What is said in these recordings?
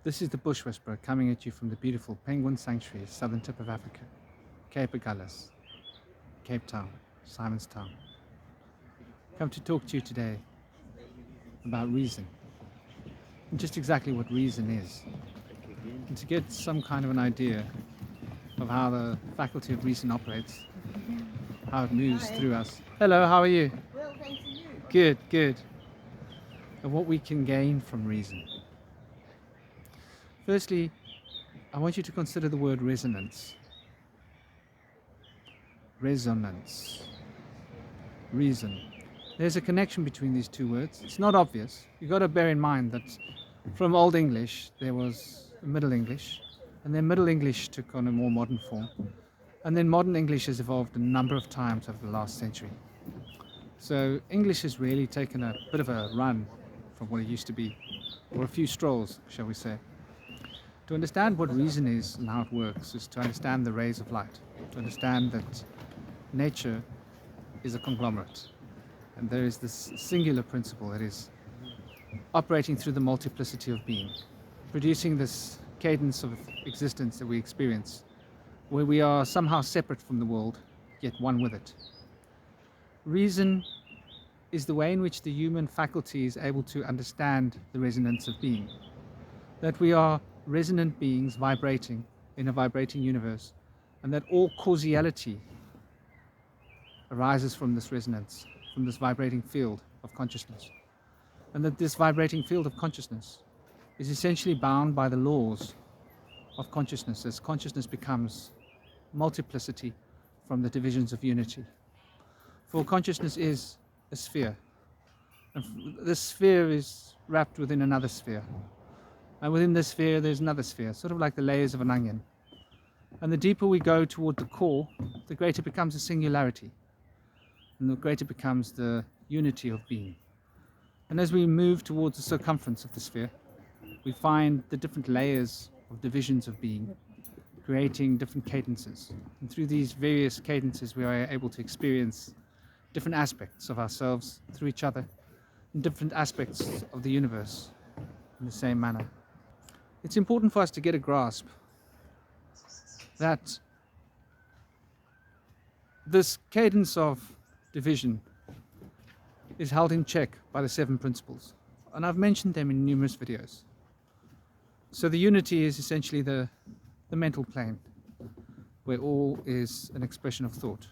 This is the Bush Whisperer coming at you from the beautiful Penguin Sanctuary, southern tip of Africa, Cape Agulhas, Cape Town, Simon's Town. Come to talk to you today about reason, and just exactly what reason is, and to get some kind of an idea of how the faculty of reason operates, how it moves through us. Hello, how are you? Well, thanks to you. Good, good. And what we can gain from reason. Firstly, I want you to consider the word resonance. Resonance. Reason. There's a connection between these two words. It's not obvious. You've got to bear in mind that from Old English there was Middle English, and then Middle English took on a more modern form, and then modern English has evolved a number of times over the last century. So English has really taken a bit of a run from what it used to be, or a few strolls, shall we say. To understand what reason is and how it works is to understand the rays of light, to understand that nature is a conglomerate, and there is this singular principle that is operating through the multiplicity of being, producing this cadence of existence that we experience, where we are somehow separate from the world, yet one with it. Reason is the way in which the human faculty is able to understand the resonance of being, that we are resonant beings vibrating in a vibrating universe, and that all causality arises from this resonance, from this vibrating field of consciousness, and that this vibrating field of consciousness is essentially bound by the laws of consciousness as consciousness becomes multiplicity from the divisions of unity. For consciousness is a sphere, and this sphere is wrapped within another sphere, and within this sphere there's another sphere, sort of like the layers of an onion. And the deeper we go toward the core, the greater becomes the singularity, and the greater becomes the unity of being. And as we move towards the circumference of the sphere, we find the different layers of divisions of being, creating different cadences. And through these various cadences we are able to experience different aspects of ourselves through each other, and different aspects of the universe in the same manner. It's important for us to get a grasp that this cadence of division is held in check by the 7 principles, and I've mentioned them in numerous videos. So the unity is essentially the mental plane, where all is an expression of thought,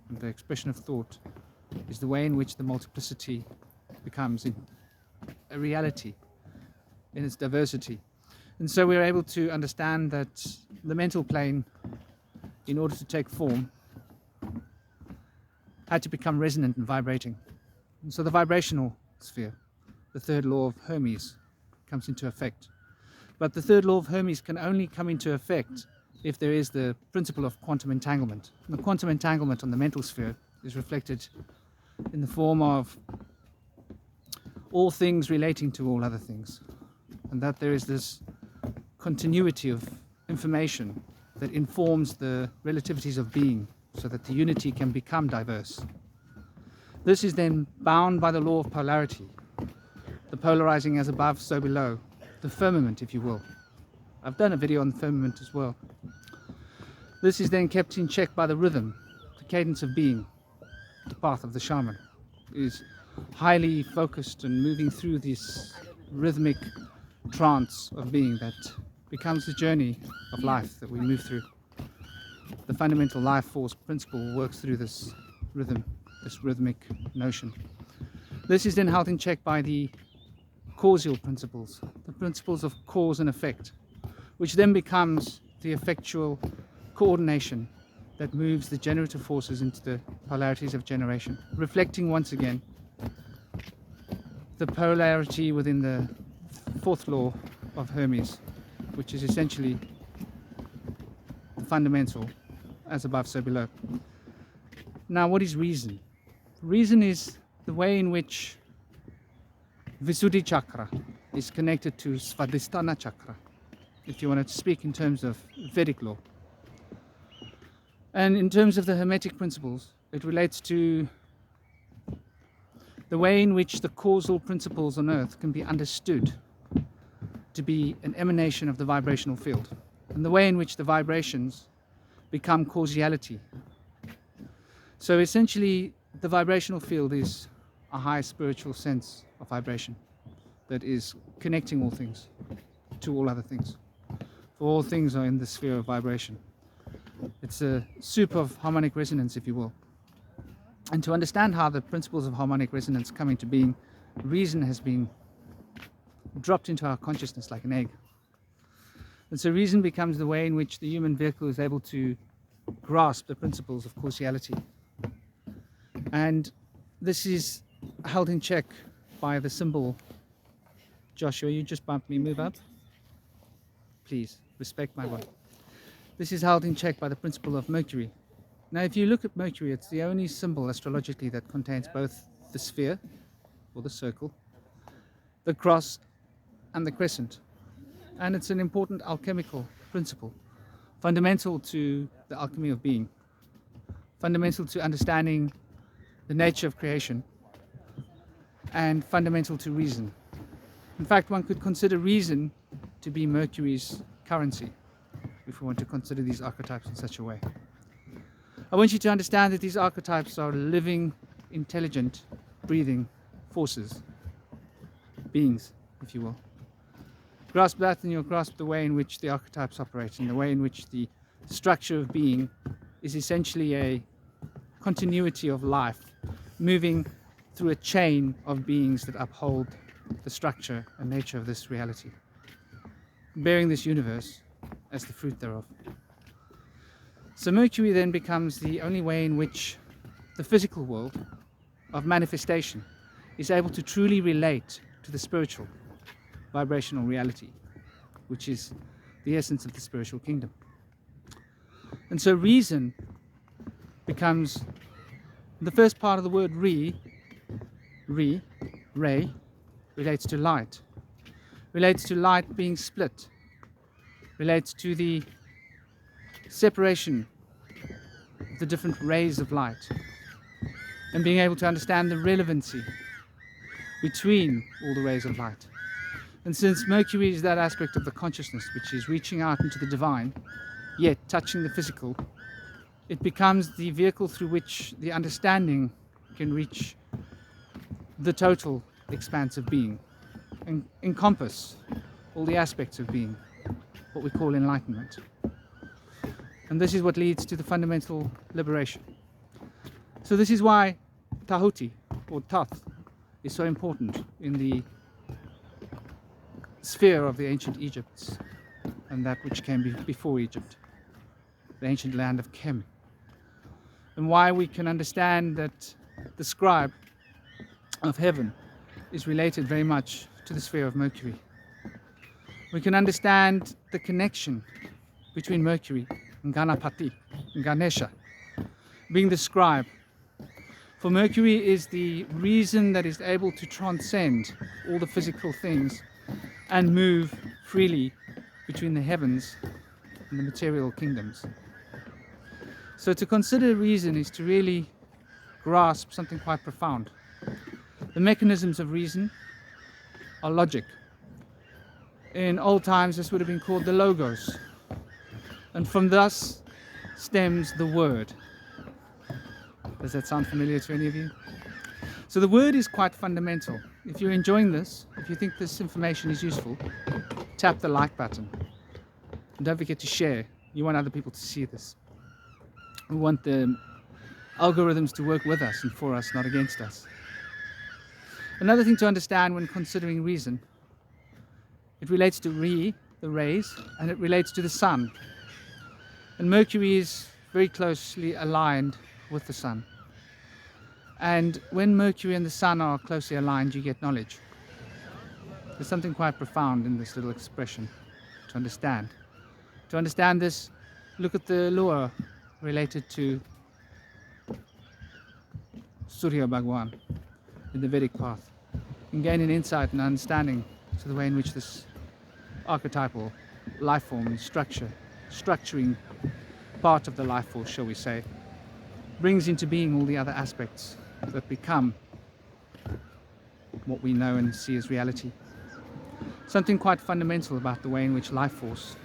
and the expression of thought is the way in which the multiplicity becomes a reality in its diversity. And so we're able to understand that the mental plane, in order to take form, had to become resonant and vibrating. And so the vibrational sphere, the third law of Hermes, comes into effect. But the third law of Hermes can only come into effect if there is the principle of quantum entanglement. And the quantum entanglement on the mental sphere is reflected in the form of all things relating to all other things, and that there is this continuity of information that informs the relativities of being, so that the unity can become diverse. This is then bound by the law of polarity, the polarizing as above, so below, the firmament, if you will. I've done a video on the firmament as well. This is then kept in check by the rhythm, the cadence of being. The path of the shaman is highly focused and moving through this rhythmic trance of being that becomes the journey of life that we move through. The fundamental life force principle works through this rhythm, this rhythmic notion. This is then held in check by the causal principles, the principles of cause and effect, which then becomes the effectual coordination that moves the generative forces into the polarities of generation, reflecting once again the polarity within the 4th law of Hermes, which is essentially the fundamental, as above, so below. Now, what is reason? Reason is the way in which Visuddhi chakra is connected to Svadhisthana chakra, if you want to speak in terms of Vedic law. And in terms of the Hermetic principles, it relates to the way in which the causal principles on earth can be understood to be an emanation of the vibrational field, and the way in which the vibrations become causality. So essentially, the vibrational field is a high spiritual sense of vibration that is connecting all things to all other things. For all things are in the sphere of vibration. It's a soup of harmonic resonance, if you will. And to understand how the principles of harmonic resonance come into being, reason has been dropped into our consciousness like an egg. And so reason becomes the way in which the human vehicle is able to grasp the principles of causality. And this is held in check by the symbol. Joshua, you just bumped me, move up. Please, respect my wife. This is held in check by the principle of Mercury. Now, if you look at Mercury, it's the only symbol astrologically that contains both the sphere, or the circle, the cross, and the crescent. And it's an important alchemical principle, fundamental to the alchemy of being, fundamental to understanding the nature of creation, and fundamental to reason. In fact, one could consider reason to be Mercury's currency, if we want to consider these archetypes in such a way. I want you to understand that these archetypes are living, intelligent, breathing forces, beings, if you will. Grasp that and you'll grasp the way in which the archetypes operate, and the way in which the structure of being is essentially a continuity of life, moving through a chain of beings that uphold the structure and nature of this reality, bearing this universe as the fruit thereof. So Mercury then becomes the only way in which the physical world of manifestation is able to truly relate to the spiritual vibrational reality, which is the essence of the spiritual kingdom. And so reason becomes the first part of the word ray, relates to light being split, relates to the separation of the different rays of light, and being able to understand the relevancy between all the rays of light. And since Mercury is that aspect of the consciousness which is reaching out into the divine, yet touching the physical, it becomes the vehicle through which the understanding can reach the total expanse of being and encompass all the aspects of being, what we call enlightenment. And this is what leads to the fundamental liberation. So this is why Tahuti, or Thoth, is so important in the sphere of the ancient Egypt and that which came before Egypt, the ancient land of Kem. And why we can understand that the scribe of heaven is related very much to the sphere of Mercury. We can understand the connection between Mercury and Ganapati, and Ganesha, being the scribe. For Mercury is the reason that is able to transcend all the physical things and move freely between the heavens and the material kingdoms. So to consider reason is to really grasp something quite profound. The mechanisms of reason are logic. In old times this would have been called the logos, and from thus stems the word. Does that sound familiar to any of you? So the word is quite fundamental. If you're enjoying this, if you think this information is useful, tap the like button. And don't forget to share. You want other people to see this. We want the algorithms to work with us and for us, not against us. Another thing to understand when considering reason, it relates to the rays, and it relates to the sun. And Mercury is very closely aligned with the sun. And when Mercury and the sun are closely aligned, you get knowledge. There's something quite profound in this little expression to understand. To understand this, look at the lure related to Surya Bhagwan in the Vedic path, and gain an insight and understanding to the way in which this archetypal life form structuring part of the life force, shall we say, brings into being all the other aspects that become what we know and see as reality. something quite fundamental about the way in which life force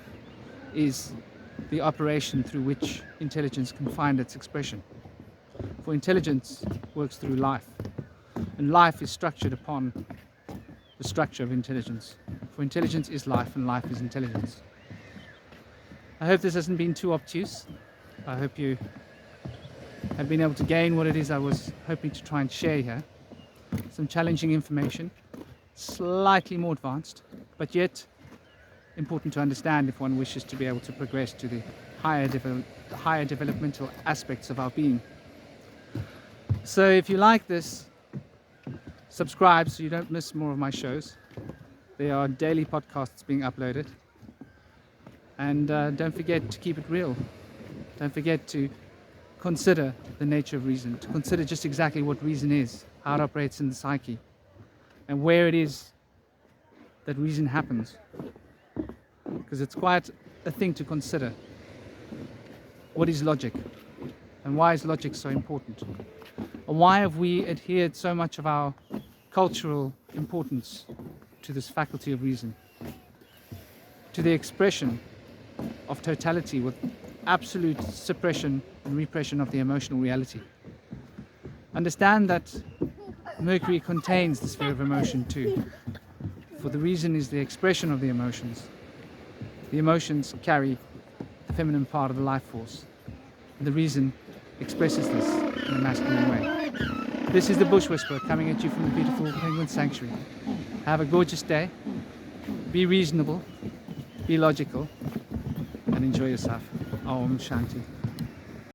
is the operation through which intelligence can find its expression. For intelligence works through life, and life is structured upon the structure of intelligence. For intelligence is life, and life is intelligence. I hope this hasn't been too obtuse. I hope you have been able to gain what it is I was hoping to try and share here. Some challenging information, slightly more advanced, but yet important to understand if one wishes to be able to progress to the higher developmental aspects of our being. So if you like this, subscribe so you don't miss more of my shows. There are daily podcasts being uploaded. And don't forget to keep it real. Don't forget to consider the nature of reason, to consider just exactly what reason is, how it operates in the psyche, and where it is that reason happens. Because it's quite a thing to consider. What is logic? And why is logic so important? And why have we adhered so much of our cultural importance to this faculty of reason? To the expression of totality with absolute suppression and repression of the emotional reality. Understand that Mercury contains the sphere of emotion too. For the reason is the expression of the emotions. The emotions carry the feminine part of the life force. And the reason expresses this in a masculine way. This is the Bush Whisperer coming at you from the beautiful Penguin Sanctuary. Have a gorgeous day. Be reasonable. Be logical. And enjoy yourself. Om Shanti.